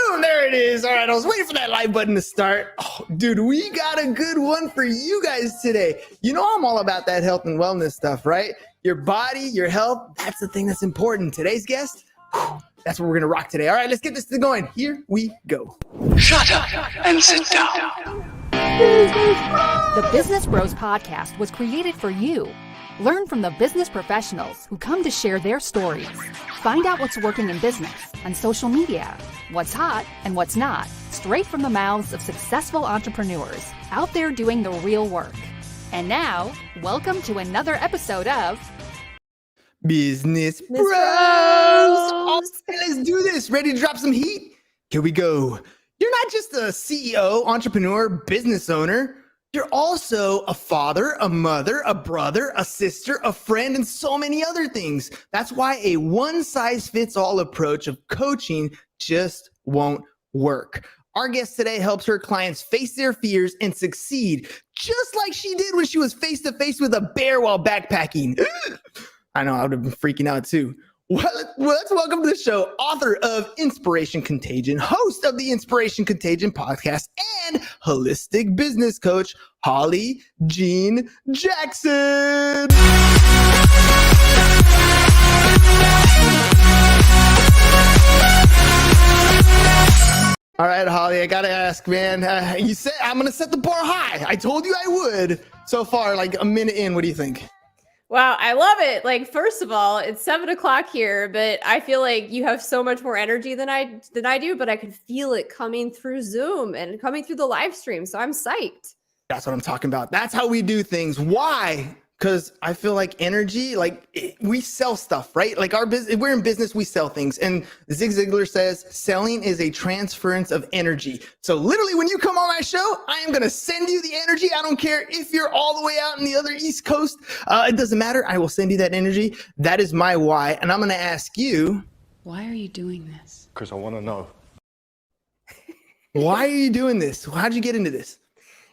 Boom, there it is. All right, I was waiting for that like button to start. Oh, dude, we got a good one for you guys today. You know I'm all about that health and wellness stuff, right? Your body, your health, that's the thing that's important. Today's guest, that's what we're going to rock today. All right, let's get this thing going. Here we go. Shut up and sit down. The Business Bros Podcast was created for you. Learn from the business professionals who come to share their stories. Find out what's working in business, on social media, what's hot and what's not, straight from the mouths of successful entrepreneurs out there doing the real work. And now, welcome to another episode of Business Bros. All right, let's do this. Ready to drop some heat? Here we go. You're not just a CEO, entrepreneur, business owner. You're also a father, a mother, a brother, a sister, a friend, and so many other things. That's why a one-size-fits-all approach of coaching just won't work. Our guest today helps her clients face their fears and succeed, just like she did when she was face-to-face with a bear while backpacking. I know, I would have been freaking out too. Well, let's welcome to the show, author of Inspiration Contagion, host of the Inspiration Contagion podcast, and holistic business coach, Holly Jean Jackson. All right, Holly, I gotta ask, man. You said I'm gonna set the bar high. I told you I would. So far, like a minute in, what do you think? Wow, I love it. Like, first of all, it's 7:00 here, but I feel like you have so much more energy than I do, but I can feel it coming through Zoom and coming through the live stream. So I'm psyched. That's what I'm talking about. That's how we do things. Why? Because I feel like energy, we sell stuff, right? Like we're in business, we sell things. And Zig Ziglar says, selling is a transference of energy. So literally when you come on my show, I am going to send you the energy. I don't care if you're all the way out in the other East Coast. It doesn't matter. I will send you that energy. That is my why. And I'm going to ask you. Why are you doing this? Because I want to know. Why are you doing this? How'd you get into this?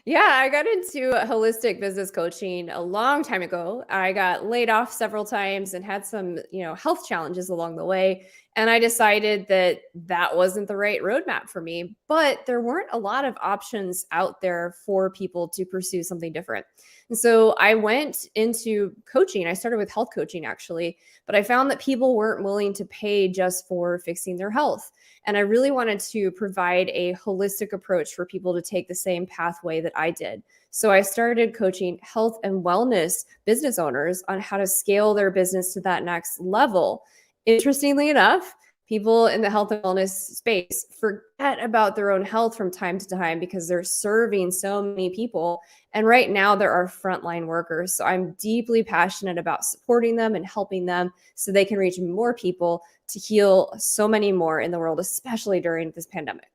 Yeah, I got into holistic business coaching a long time ago. I got laid off several times and had some, health challenges along the way. And I decided that wasn't the right roadmap for me, but there weren't a lot of options out there for people to pursue something different. And so I went into coaching. I started with health coaching actually, but I found that people weren't willing to pay just for fixing their health. And I really wanted to provide a holistic approach for people to take the same pathway that I did. So I started coaching health and wellness business owners on how to scale their business to that next level. Interestingly enough, people in the health and wellness space forget about their own health from time to time because they're serving so many people. And right now there are frontline workers. So I'm deeply passionate about supporting them and helping them so they can reach more people to heal so many more in the world, especially during this pandemic.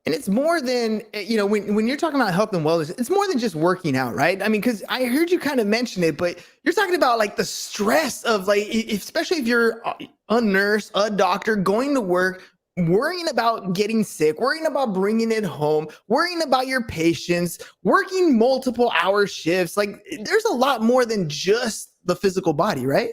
And it's more than, when you're talking about health and wellness, it's more than just working out, right? I mean, because I heard you kind of mention it, but you're talking about like the stress of especially if you're a nurse, a doctor, going to work, worrying about getting sick, worrying about bringing it home, worrying about your patients, working multiple hour shifts. Like there's a lot more than just the physical body, right?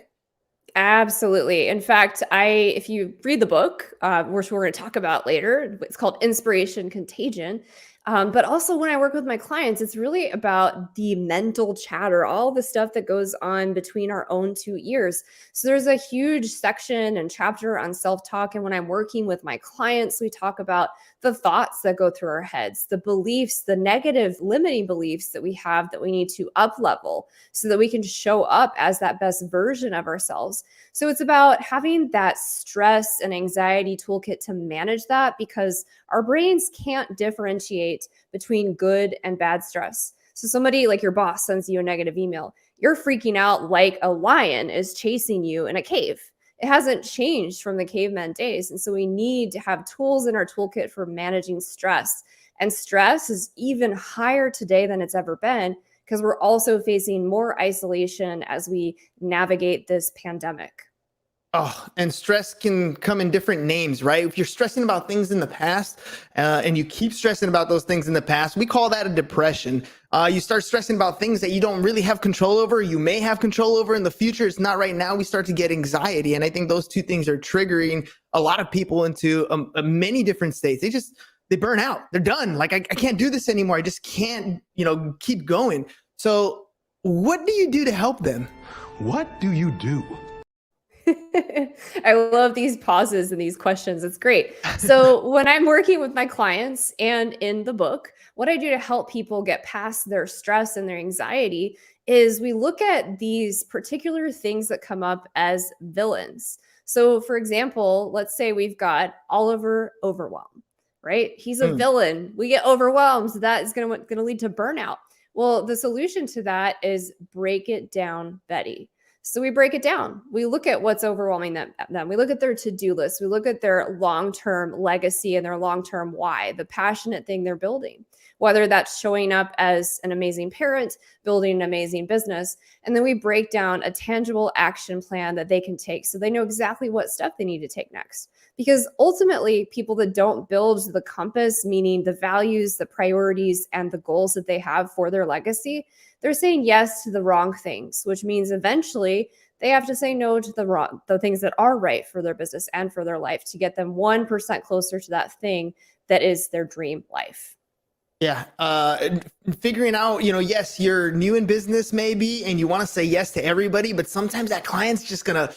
Absolutely. In fact, if you read the book, which we're going to talk about later, it's called Inspiration Contagion. But also when I work with my clients, it's really about the mental chatter, all the stuff that goes on between our own two ears. So there's a huge section and chapter on self-talk. And when I'm working with my clients, we talk about the thoughts that go through our heads, the beliefs, the negative limiting beliefs that we have that we need to up level so that we can show up as that best version of ourselves. So it's about having that stress and anxiety toolkit to manage that because our brains can't differentiate between good and bad stress. So somebody like your boss sends you a negative email, you're freaking out like a lion is chasing you in a cave. It hasn't changed from the caveman days. And so we need to have tools in our toolkit for managing stress. And stress is even higher today than it's ever been because we're also facing more isolation as we navigate this pandemic. Oh, and stress can come in different names, right? If you're stressing about things in the past and you keep stressing about those things in the past, we call that a depression. You start stressing about things that you don't really have control over, you may have control over in the future. It's not right now. We start to get anxiety. And I think those two things are triggering a lot of people into many different states. They burn out. They're done. Like, I can't do this anymore. I just can't, keep going. So what do you do to help them? What do you do? I love these pauses and these questions. It's great. So when I'm working with my clients and in the book, what I do to help people get past their stress and their anxiety is we look at these particular things that come up as villains. So for example, let's say we've got Oliver Overwhelm, right? He's a villain. We get overwhelmed. So that is going to lead to burnout. Well, the solution to that is break it down, Betty. So we break it down. We look at what's overwhelming them. We look at their to-do list. We look at their long-term legacy and their long-term why, the passionate thing they're building, whether that's showing up as an amazing parent, building an amazing business. And then we break down a tangible action plan that they can take so they know exactly what step they need to take next. Because ultimately, people that don't build the compass, meaning the values, the priorities, and the goals that they have for their legacy, they're saying yes to the wrong things, which means eventually they have to say no to the things that are right for their business and for their life to get them 1% closer to that thing that is their dream life. Yeah. Figuring out, yes, you're new in business maybe, and you want to say yes to everybody, but sometimes that client's just going to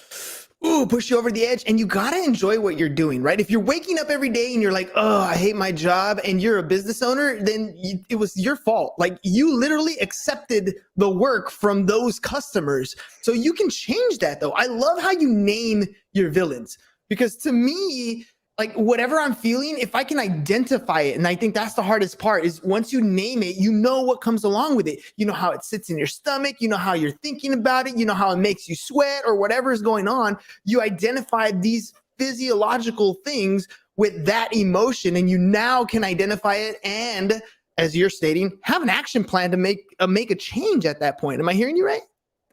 push you over the edge, and you got to enjoy what you're doing, right? If you're waking up every day and you're like, oh, I hate my job, and you're a business owner, then it was your fault. Like, you literally accepted the work from those customers. So you can change that though. I love how you name your villains, because to me, like, whatever I'm feeling, if I can identify it, and I think that's the hardest part, is once you name it, you know what comes along with it. You know how it sits in your stomach. You know how you're thinking about it. You know how it makes you sweat or whatever is going on. You identify these physiological things with that emotion, and you now can identify it and, as you're stating, have an action plan to make a change at that point. Am I hearing you right?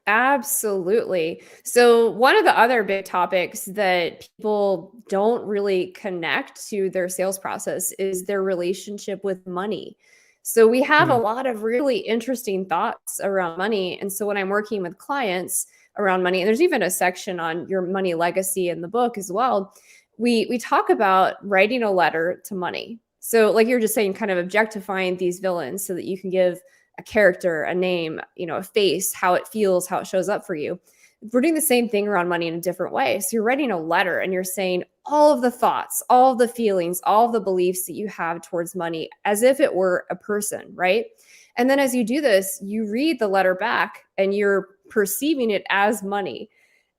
Absolutely. So one of the other big topics that people don't really connect to their sales process is their relationship with money. So we have a lot of really interesting thoughts around money. And so when I'm working with clients around money, and there's even a section on your money legacy in the book as well, we talk about writing a letter to money. So like you're just saying, kind of objectifying these villains so that you can give a character, a name, a face, how it feels, how it shows up for you. We're doing the same thing around money in a different way. So you're writing a letter and you're saying all of the thoughts, all of the feelings, all of the beliefs that you have towards money as if it were a person, right? And then as you do this, you read the letter back and you're perceiving it as money.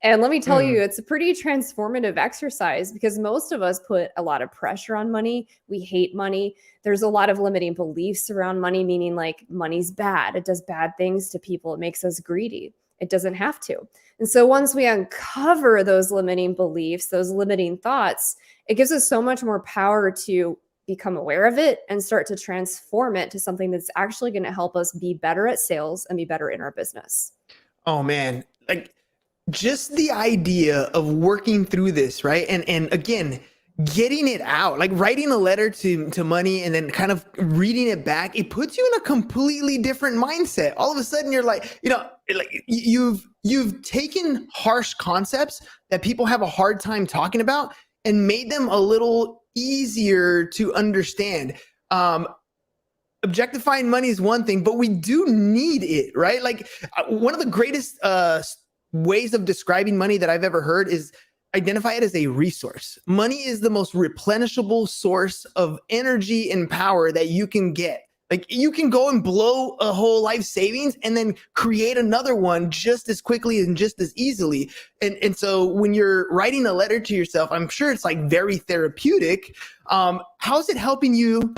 And let me tell you, it's a pretty transformative exercise because most of us put a lot of pressure on money. We hate money. There's a lot of limiting beliefs around money, meaning like money's bad. It does bad things to people. It makes us greedy. It doesn't have to. And so once we uncover those limiting beliefs, those limiting thoughts, it gives us so much more power to become aware of it and start to transform it to something that's actually going to help us be better at sales and be better in our business. Oh man, like, just the idea of working through this, right? And again, getting it out, like writing a letter to money and then kind of reading it back, it puts you in a completely different mindset. All of a sudden you're like, like you've taken harsh concepts that people have a hard time talking about and made them a little easier to understand. Objectifying money is one thing, but we do need it, right? Like, one of the greatest ways of describing money that I've ever heard is identify it as a resource. Money is the most replenishable source of energy and power that you can get. Like, you can go and blow a whole life savings and then create another one just as quickly and just as easily. And so when you're writing a letter to yourself, I'm sure it's like very therapeutic. How's it helping you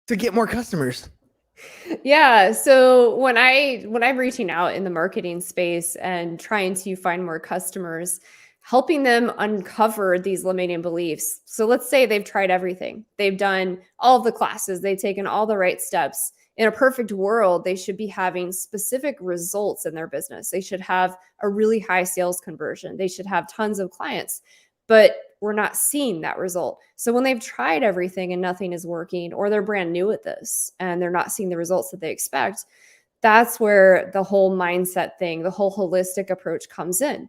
to get more customers? Yeah. So when I'm reaching out in the marketing space and trying to find more customers, helping them uncover these limiting beliefs. So let's say they've tried everything. They've done all of the classes, they've taken all the right steps, In a perfect world, they should be having specific results in their business. They should have a really high sales conversion. They should have tons of clients, but we're not seeing that result. So when they've tried everything and nothing is working, or they're brand new at this and they're not seeing the results that they expect, that's where the whole mindset thing, the whole holistic approach comes in.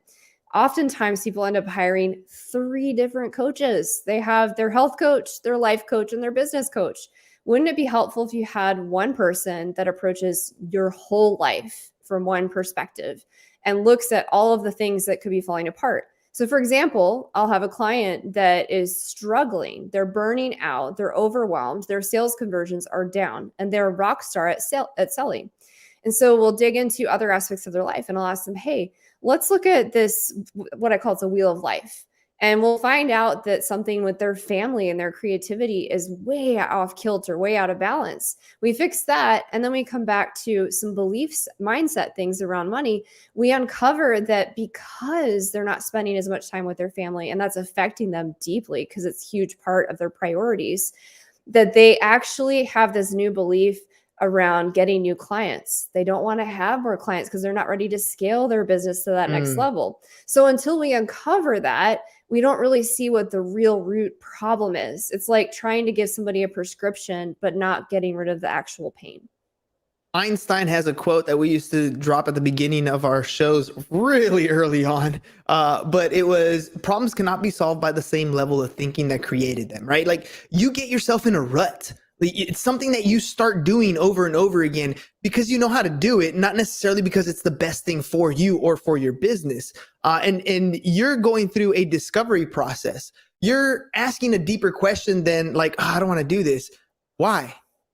Oftentimes people end up hiring 3 different coaches. They have their health coach, their life coach, and their business coach. Wouldn't it be helpful if you had one person that approaches your whole life from one perspective and looks at all of the things that could be falling apart? So for example, I'll have a client that is struggling. They're burning out. They're overwhelmed. Their sales conversions are down and they're a rock star at selling. And so we'll dig into other aspects of their life and I'll ask them, hey, let's look at this, what I call it's a wheel of life. And we'll find out that something with their family and their creativity is way off kilter, way out of balance. We fix that. And then we come back to some beliefs, mindset things around money. We uncover that because they're not spending as much time with their family, and that's affecting them deeply because it's a huge part of their priorities, that they actually have this new belief around getting new clients. They don't want to have more clients because they're not ready to scale their business to that next level. So until we uncover that, we don't really see what the real root problem is. It's like trying to give somebody a prescription, but not getting rid of the actual pain. Einstein has a quote that we used to drop at the beginning of our shows really early on. But it was, problems cannot be solved by the same level of thinking that created them, right? Like you get yourself in a rut. It's something that you start doing over and over again because you know how to do it, not necessarily because it's the best thing for you or for your business. And you're going through a discovery process. You're asking a deeper question than like, oh, I don't want to do this. Why?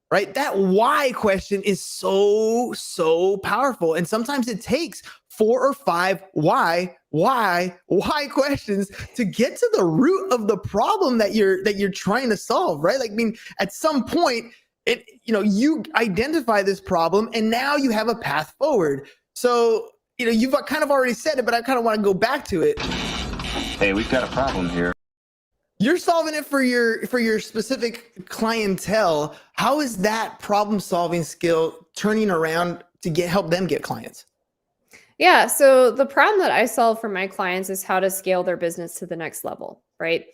Right? That why question is so powerful. And sometimes it takes 4 or 5 why questions to get to the root of the problem that you're trying to solve, right? Like, I mean, at some point, you identify this problem and now you have a path forward. So, you've kind of already said it, but I kind of want to go back to it. Hey, we've got a problem here. You're solving it for your specific clientele. How is that problem solving skill turning around to help them get clients? Yeah. So the problem that I solve for my clients is how to scale their business to the next level, right?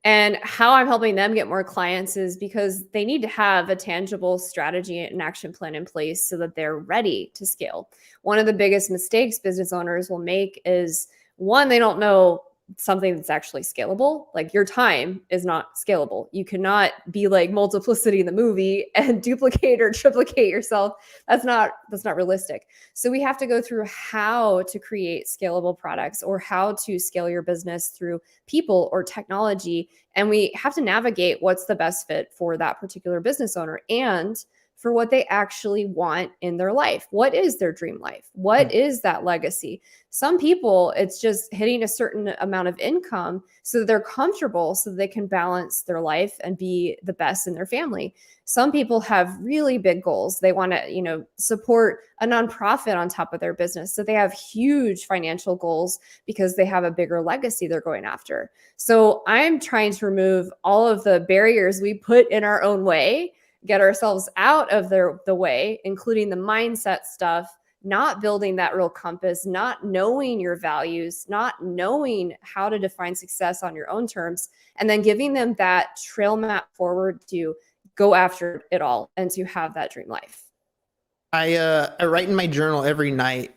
And how I'm helping them get more clients is because they need to have a tangible strategy and action plan in place so that they're ready to scale. One of the biggest mistakes business owners will make is, one, they don't know something that's actually scalable. Like your time is not scalable. You cannot be like Multiplicity in the movie and duplicate or triplicate yourself. That's not realistic. So we have to go through how to create scalable products or how to scale your business through people or technology. And we have to navigate what's the best fit for that particular business owner and for what they actually want in their life. What is their dream life? What is that legacy? Some people, it's just hitting a certain amount of income so that they're comfortable so that they can balance their life and be the best in their family. Some people have really big goals. They want to, support a nonprofit on top of their business. So they have huge financial goals because they have a bigger legacy they're going after. So I'm trying to remove all of the barriers we put in our own way, get ourselves out of the way, including the mindset stuff, not building that real compass, not knowing your values, not knowing how to define success on your own terms, and then giving them that trail map forward to go after it all and to have that dream life. I write in my journal every night.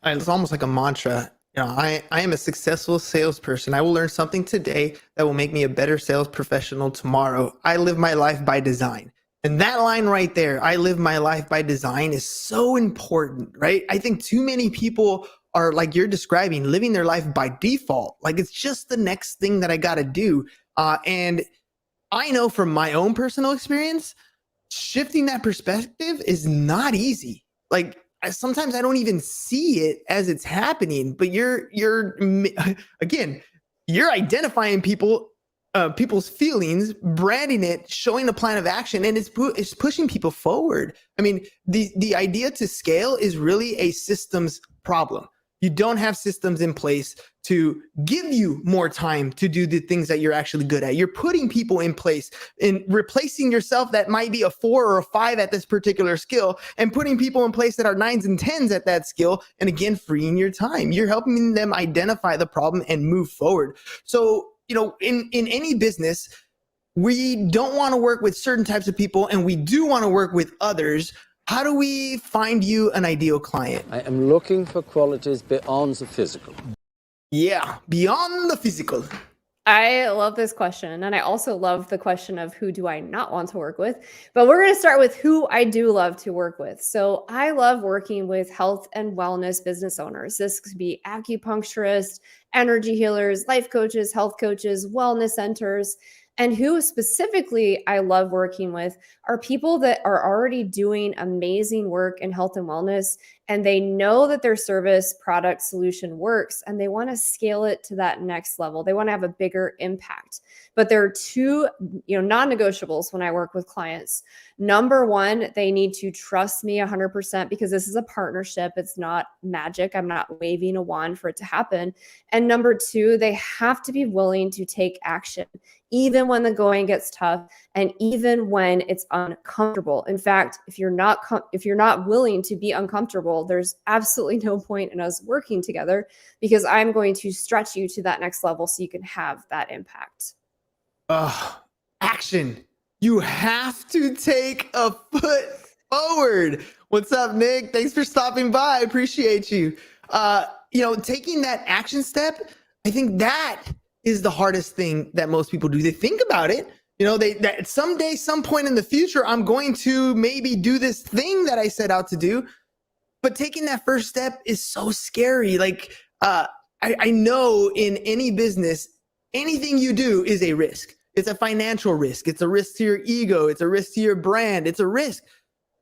It's almost like a mantra. I am a successful salesperson. I will learn something today that will make me a better sales professional tomorrow. I live my life by design. And that line right there, I live my life by design, is so important, right? I think too many people are, like you're describing, living their life by default. Like it's just the next thing that I got to do. And I know from my own personal experience, shifting that perspective is not easy. Like sometimes I don't even see it as it's happening, but you're identifying people's feelings, branding it, showing a plan of action, and it's pushing people forward. I mean, the idea to scale is really a systems problem. You don't have systems in place to give you more time to do the things that you're actually good at. You're putting people in place and replacing yourself that might be a 4 or a 5 at this particular skill and putting people in place that are 9s and 10s at that skill. And again, freeing your time. You're helping them identify the problem and move forward. So, in any business, we don't want to work with certain types of people and we do want to work with others. How do we find you an ideal client? I am looking for qualities beyond the physical. Yeah, beyond the physical. I love this question. And I also love the question of who do I not want to work with? But we're going to start with who I do love to work with. So I love working with health and wellness business owners. This could be acupuncturists, energy healers, life coaches, health coaches, wellness centers. And who specifically I love working with are people that are already doing amazing work in health and wellness, and they know that their service, product, solution works, and they want to scale it to that next level. They want to have a bigger impact. But there are two, non-negotiables when I work with clients. Number one, they need to trust me 100% because this is a partnership. It's not magic. I'm not waving a wand for it to happen. And number two, they have to be willing to take action, even when the going gets tough and even when it's uncomfortable. In fact, if you're not willing to be uncomfortable, there's absolutely no point in us working together because I'm going to stretch you to that next level so you can have that impact. Action. You have to take a foot forward. What's up, Nick? Thanks for stopping by. I appreciate you. Taking that action step, I think that is the hardest thing that most people do. They think about it. That someday, some point in the future, I'm going to maybe do this thing that I set out to do. But taking that first step is so scary. I know in any business, anything you do is a risk. It's a financial risk. It's a risk to your ego. It's a risk to your brand. It's a risk.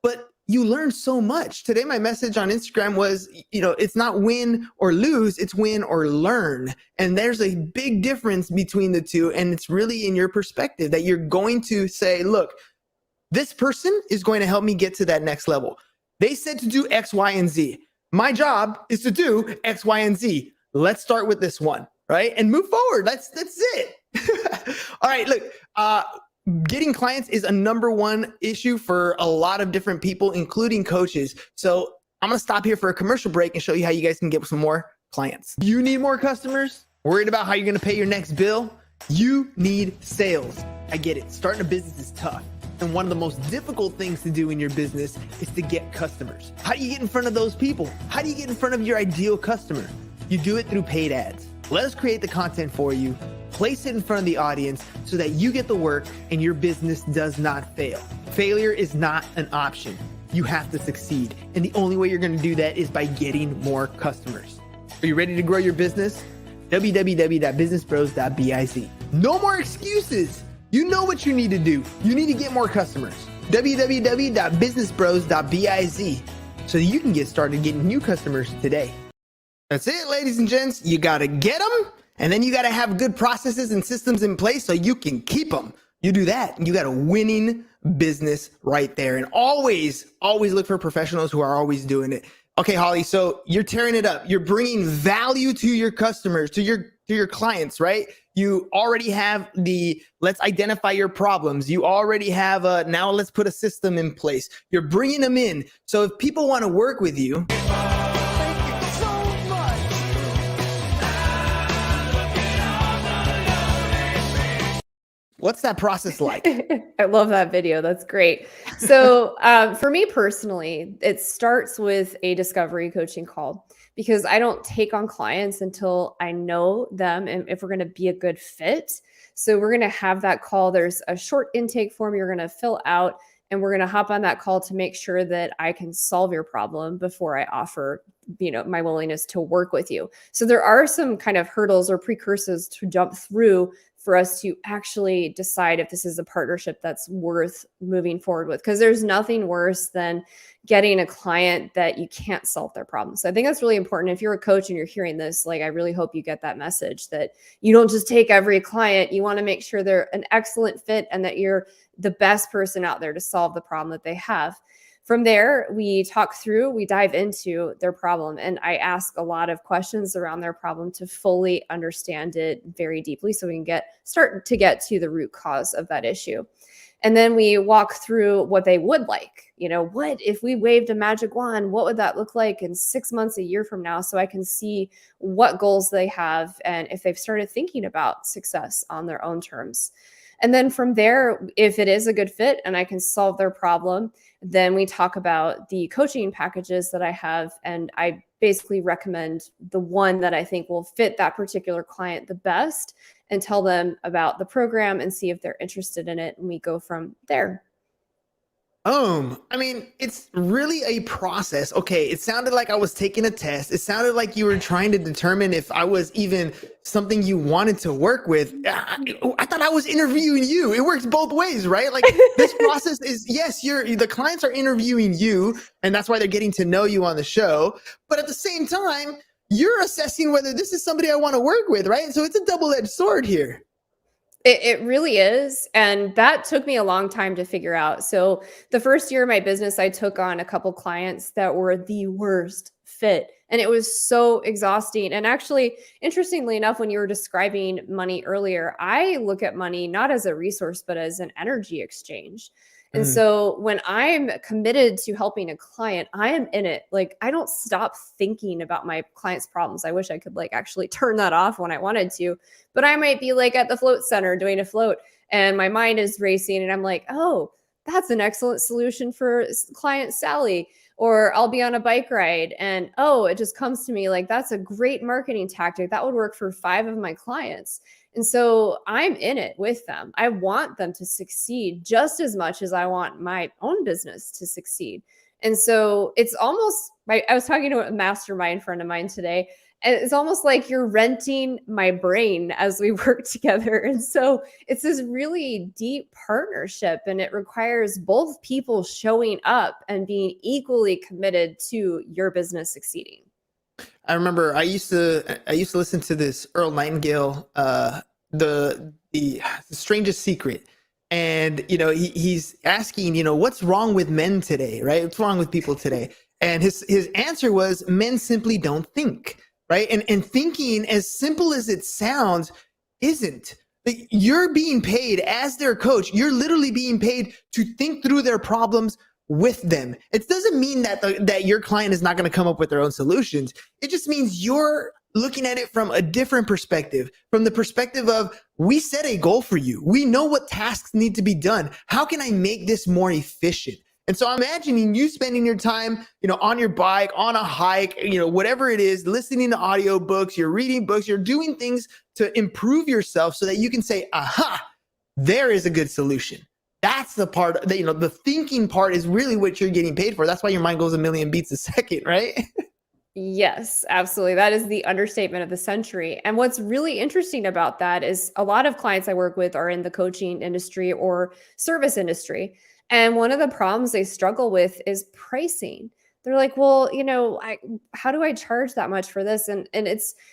But you learn so much. Today, my message on Instagram was, it's not win or lose, it's win or learn. And there's a big difference between the two. And it's really in your perspective that you're going to say, look, this person is going to help me get to that next level. They said to do X, Y, and Z. My job is to do X, Y, and Z. Let's start with this one, right? And move forward. That's it. All right, look, getting clients is a number one issue for a lot of different people, including coaches. So I'm going to stop here for a commercial break and show you how you guys can get some more clients. You need more customers? Worried about how you're going to pay your next bill? You need sales. I get it. Starting a business is tough. And one of the most difficult things to do in your business is to get customers. How do you get in front of those people? How do you get in front of your ideal customer? You do it through paid ads. Let us create the content for you, place it in front of the audience so that you get the work and your business does not fail. Failure is not an option. You have to succeed. And the only way you're going to do that is by getting more customers. Are you ready to grow your business? www.businessbros.biz. No more excuses. You know what you need to do. You need to get more customers. www.businessbros.biz so that you can get started getting new customers today. That's it, ladies and gents. You got to get them, and then you got to have good processes and systems in place so you can keep them. You do that, and you got a winning business right there. And always look for professionals who are always doing it. Okay, Holly, so you're tearing it up. You're bringing value to your customers, to your clients, right? You already have let's identify your problems. You already have now let's put a system in place. You're bringing them in. So if people want to work with you, what's that process like? I love that video. That's great. So for me personally, it starts with a discovery coaching call because I don't take on clients until I know them and if we're going to be a good fit. So we're going to have that call. There's a short intake form you're going to fill out, and we're going to hop on that call to make sure that I can solve your problem before I offer, my willingness to work with you. So there are some kind of hurdles or precursors to jump through for us to actually decide if this is a partnership that's worth moving forward with. Because there's nothing worse than getting a client that you can't solve their problems. So I think that's really important. If you're a coach and you're hearing this, I really hope you get that message that you don't just take every client. You want to make sure they're an excellent fit and that you're the best person out there to solve the problem that they have. From there, we dive into their problem, and I ask a lot of questions around their problem to fully understand it very deeply so we can start to get to the root cause of that issue. And then we walk through what they would like. What if we waved a magic wand? What would that look like in 6 months, a year from now? So I can see what goals they have and if they've started thinking about success on their own terms. And then from there, if it is a good fit and I can solve their problem, then we talk about the coaching packages that I have. And I basically recommend the one that I think will fit that particular client the best and tell them about the program and see if they're interested in it. And we go from there. I mean, it's really a process. Okay, it sounded like I was taking a test. It sounded like you were trying to determine if I was even something you wanted to work with. I thought I was interviewing you. It works both ways, right? Like this process is, yes, the clients are interviewing you, and that's why they're getting to know you on the show. But at the same time, you're assessing whether this is somebody I want to work with, right? So it's a double-edged sword here. It really is. And that took me a long time to figure out. So the first year of my business, I took on a couple clients that were the worst fit. And it was so exhausting. And actually, interestingly enough, when you were describing money earlier, I look at money not as a resource, but as an energy exchange. And so when I'm committed to helping a client, I am in it. Like I don't stop thinking about my client's problems. I wish I could actually turn that off when I wanted to, but I might be at the float center doing a float and my mind is racing and I'm like, oh, that's an excellent solution for client Sally. Or I'll be on a bike ride and, oh, it just comes to me that's a great marketing tactic. That would work for 5 of my clients. And so I'm in it with them. I want them to succeed just as much as I want my own business to succeed. And so it's almost, I was talking to a mastermind friend of mine today, and it's almost like you're renting my brain as we work together. And so it's this really deep partnership, and it requires both people showing up and being equally committed to your business succeeding. I remember I used to listen to this Earl Nightingale, the Strangest Secret, and he's asking, what's wrong with men today, right? What's wrong with people today? And his answer was, men simply don't think, right? And thinking, as simple as it sounds, isn't. You're being paid as their coach. You're literally being paid to think through their problems with them. It doesn't mean that your client is not going to come up with their own solutions. It just means you're looking at it from a different perspective, from the perspective of, we set a goal for you. We know what tasks need to be done. How can I make this more efficient? And so I'm imagining you spending your time, on your bike, on a hike, whatever it is, listening to audiobooks, you're reading books, you're doing things to improve yourself so that you can say, aha, there is a good solution. That's the part that, the thinking part is really what you're getting paid for. That's why your mind goes a million beats a second, right? Yes, absolutely. That is the understatement of the century. And what's really interesting about that is a lot of clients I work with are in the coaching industry or service industry. And one of the problems they struggle with is pricing. They're like, well, how do I charge that much for this? And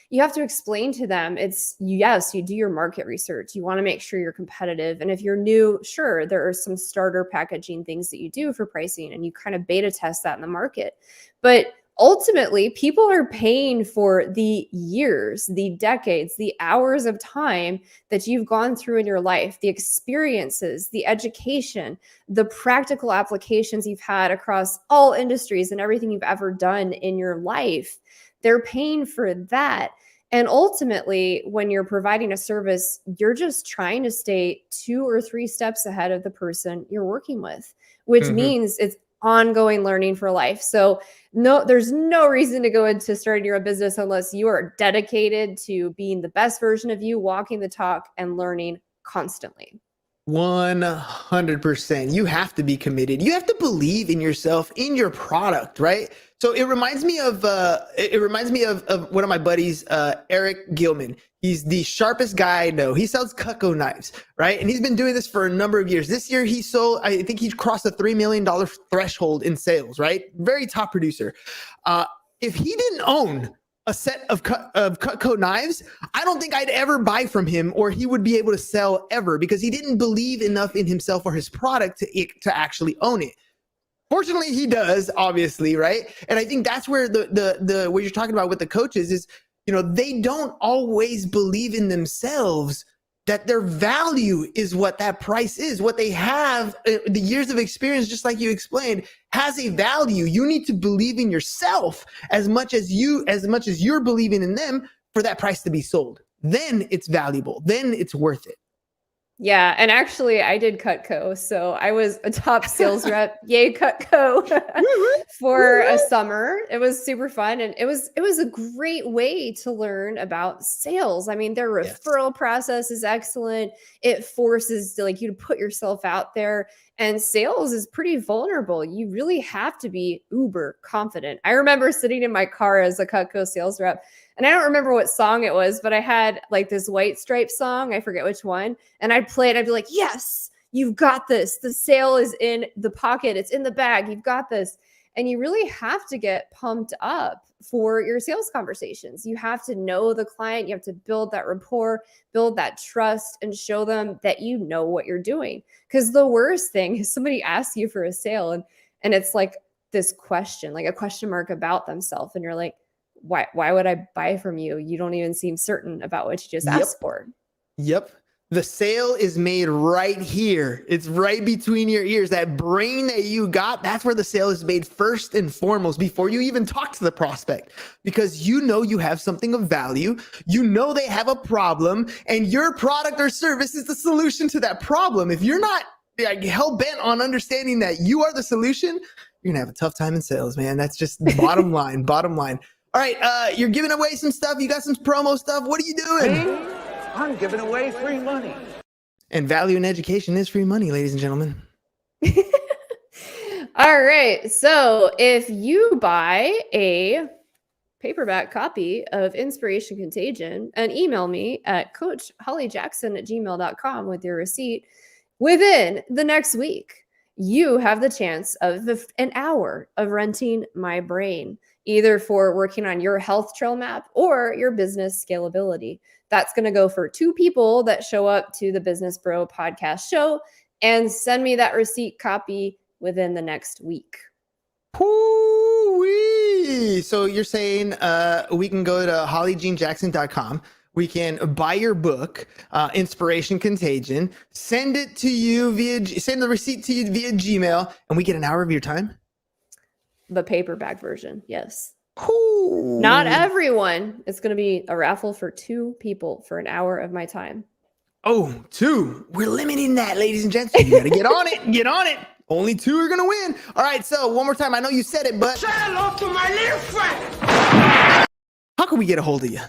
you have to explain to them, yes, you do your market research. You want to make sure you're competitive. And if you're new, sure, there are some starter packaging things that you do for pricing and you kind of beta test that in the market. But ultimately, people are paying for the years, the decades, the hours of time that you've gone through in your life, the experiences, the education, the practical applications you've had across all industries and everything you've ever done in your life. They're paying for that. And ultimately, when you're providing a service, you're just trying to stay 2 or 3 steps ahead of the person you're working with, which means it's ongoing learning for life. So there's no reason to go into starting your own business unless you are dedicated to being the best version of you, walking the talk and learning constantly. 100%. You have to be committed. You have to believe in yourself, in your product, right? So it reminds me of one of my buddies, Eric Gilman. He's the sharpest guy I know. He sells Cutco knives, right? And he's been doing this for a number of years. This year he sold, I think he crossed the $3 million threshold in sales, right? Very top producer. If he didn't own a set of Cutco knives, I don't think I'd ever buy from him, or he would be able to sell ever, because he didn't believe enough in himself or his product to actually own it. Fortunately, he does, obviously, right? And I think that's where the what you're talking about with the coaches is, they don't always believe in themselves that their value is what that price is. What they have, the years of experience, just like you explained, has a value. You need to believe in yourself as much as you're believing in them for that price to be sold. Then it's valuable. Then it's worth it. Yeah, and actually I did Cutco. So I was a top sales rep. Yay, Cutco. For a summer. It was super fun. And it was a great way to learn about sales. I mean, their referral process is excellent. It forces you to put yourself out there. And sales is pretty vulnerable. You really have to be uber confident. I remember sitting in my car as a Cutco sales rep, and I don't remember what song it was, but I had this White Stripe song. I forget which one. And I'd play it. I'd be like, yes, you've got this. The sale is in the pocket. It's in the bag. You've got this. And you really have to get pumped up for your sales conversations. You have to know the client. You have to build that rapport, build that trust, and show them that you know what you're doing. Because the worst thing is somebody asks you for a sale and it's this question, a question mark about themselves. And you're like, why would I buy from you? You don't even seem certain about what you just asked for. Yep. The sale is made right here. It's right between your ears. That brain that you got, that's where the sale is made first and foremost before you even talk to the prospect, because you have something of value. They have a problem, and your product or service is the solution to that problem. If you're not hell-bent on understanding that you are the solution, you're gonna have a tough time in sales, man. That's just bottom line. All right, you're giving away some stuff. You got some promo stuff. What are you doing? I'm giving away free money. And value in education is free money, ladies and gentlemen. All right. So if you buy a paperback copy of Inspiration Contagion and email me at coachhollyjackson@gmail.com with your receipt within the next week, you have the chance of an hour of renting my brain, either for working on your health trail map or your business scalability. That's going to go for 2 people that show up to the Business Bro podcast show and send me that receipt copy within the next week. Hoo-wee. So you're saying we can go to hollyjeanjackson.com. We can buy your book, Inspiration Contagion, send the receipt to you via Gmail, and we get an hour of your time? The paperback version, yes. Cool. Not everyone. It's going to be a raffle for 2 people for an hour of my time. Oh, 2. We're limiting that, ladies and gents. You got to get on it. Get on it. Only 2 are going to win. All right. So one more time. I know you said it, but say hello to my little friend. How can we get a hold of you?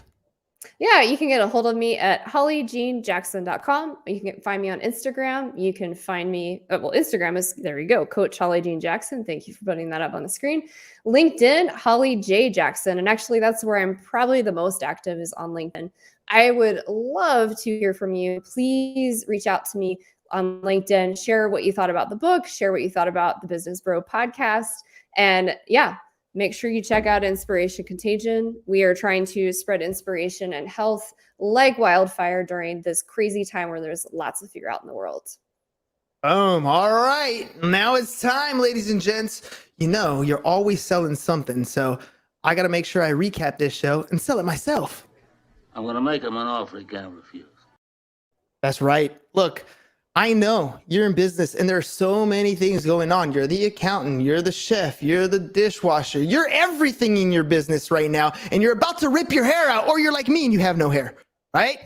Yeah, you can get a hold of me at hollyjeanjackson.com. You can find me on Instagram. You can find me, Instagram is, there you go, Coach Holly Jean Jackson. Thank you for putting that up on the screen. LinkedIn, Holly J. Jackson. And actually, that's where I'm probably the most active, is on LinkedIn. I would love to hear from you. Please reach out to me on LinkedIn. Share what you thought about the book. Share what you thought about the Business Bro podcast. And make sure you check out Inspiration Contagion. We are trying to spread inspiration and health like wildfire during this crazy time where there's lots to figure out in the world. All right. Now it's time, ladies and gents. You're always selling something. So I got to make sure I recap this show and sell it myself. I'm going to make him an offer he can't refuse. That's right. Look, I know you're in business and there are so many things going on. You're the accountant, you're the chef, you're the dishwasher, you're everything in your business right now, and you're about to rip your hair out, or you're like me and you have no hair, right?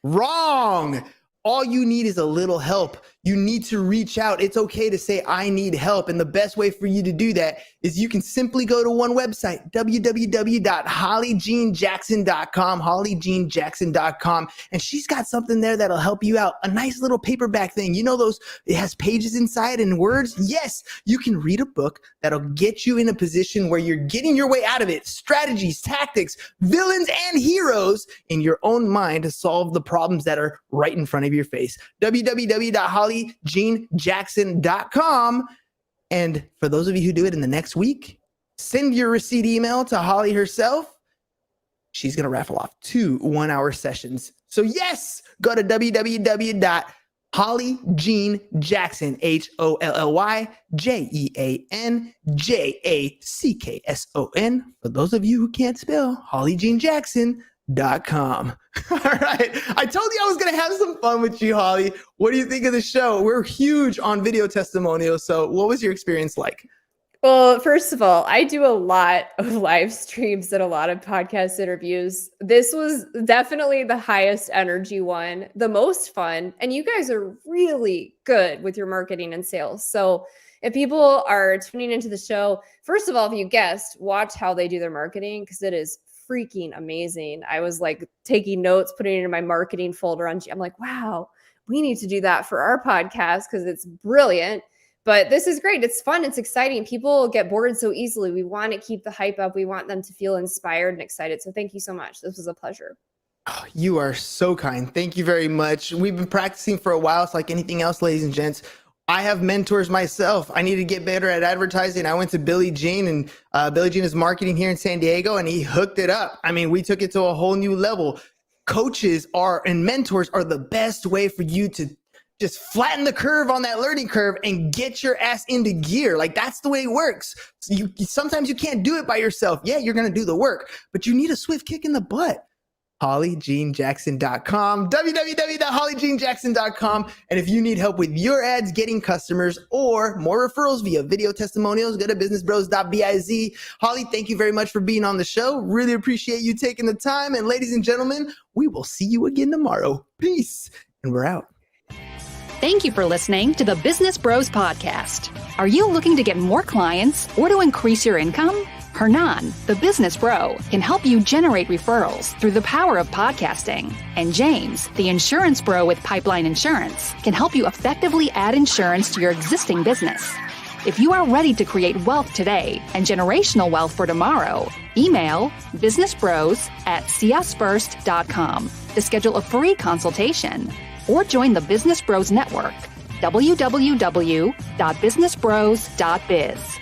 Wrong. All you need is a little help. You need to reach out. It's okay to say, I need help. And the best way for you to do that is you can simply go to one website, www.hollyjeanjackson.com, hollyjeanjackson.com. And she's got something there that'll help you out. A nice little paperback thing. Those, it has pages inside and words. Yes, you can read a book that'll get you in a position where you're getting your way out of it. Strategies, tactics, villains, and heroes in your own mind to solve the problems that are right in front of your face. www.hollyjeanjackson.com. And for those of you who do it in the next week, send your receipt email to Holly herself. She's going to raffle off 2 one-hour sessions. So yes, go to www.hollyjeanjackson.com Holly Jean Jackson, HOLLYJEANJACKSON. For those of you who can't spell, HollyJeanJackson.com. All right. I told you I was going to have some fun with you, Holly. What do you think of the show? We're huge on video testimonials. So what was your experience like? Well, first of all, I do a lot of live streams and a lot of podcast interviews. This was definitely the highest energy one, the most fun. And you guys are really good with your marketing and sales. So if people are tuning into the show, first of all, if you guessed, watch how they do their marketing because it is freaking amazing. I was like taking notes, putting it in my marketing folder I'm like, wow, we need to do that for our podcast because it's brilliant. But this is great. It's fun. It's exciting. People get bored so easily. We want to keep the hype up. We want them to feel inspired and excited. So thank you so much. This was a pleasure. Oh, you are so kind. Thank you very much. We've been practicing for a while. It's like anything else, ladies and gents. I have mentors myself. I need to get better at advertising. I went to Billy Jean, and Billy Jean is marketing here in San Diego, and he hooked it up. I mean, we took it to a whole new level. Coaches and mentors are the best way for you to just flatten the curve on that learning curve and get your ass into gear. Like, that's the way it works. Sometimes you can't do it by yourself. Yeah, you're going to do the work, but you need a swift kick in the butt. HollyJeanJackson.com, www.HollyJeanJackson.com. And if you need help with your ads, getting customers, or more referrals via video testimonials, go to businessbros.biz. Holly, thank you very much for being on the show. Really appreciate you taking the time. And ladies and gentlemen, we will see you again tomorrow. Peace. And we're out. Thank you for listening to the Business Bros Podcast. Are you looking to get more clients or to increase your income? Hernan, the business bro, can help you generate referrals through the power of podcasting. And James, the insurance bro with Pipeline Insurance, can help you effectively add insurance to your existing business. If you are ready to create wealth today and generational wealth for tomorrow, email businessbros@csfirst.com to schedule a free consultation. Or join the Business Bros Network, www.businessbros.biz.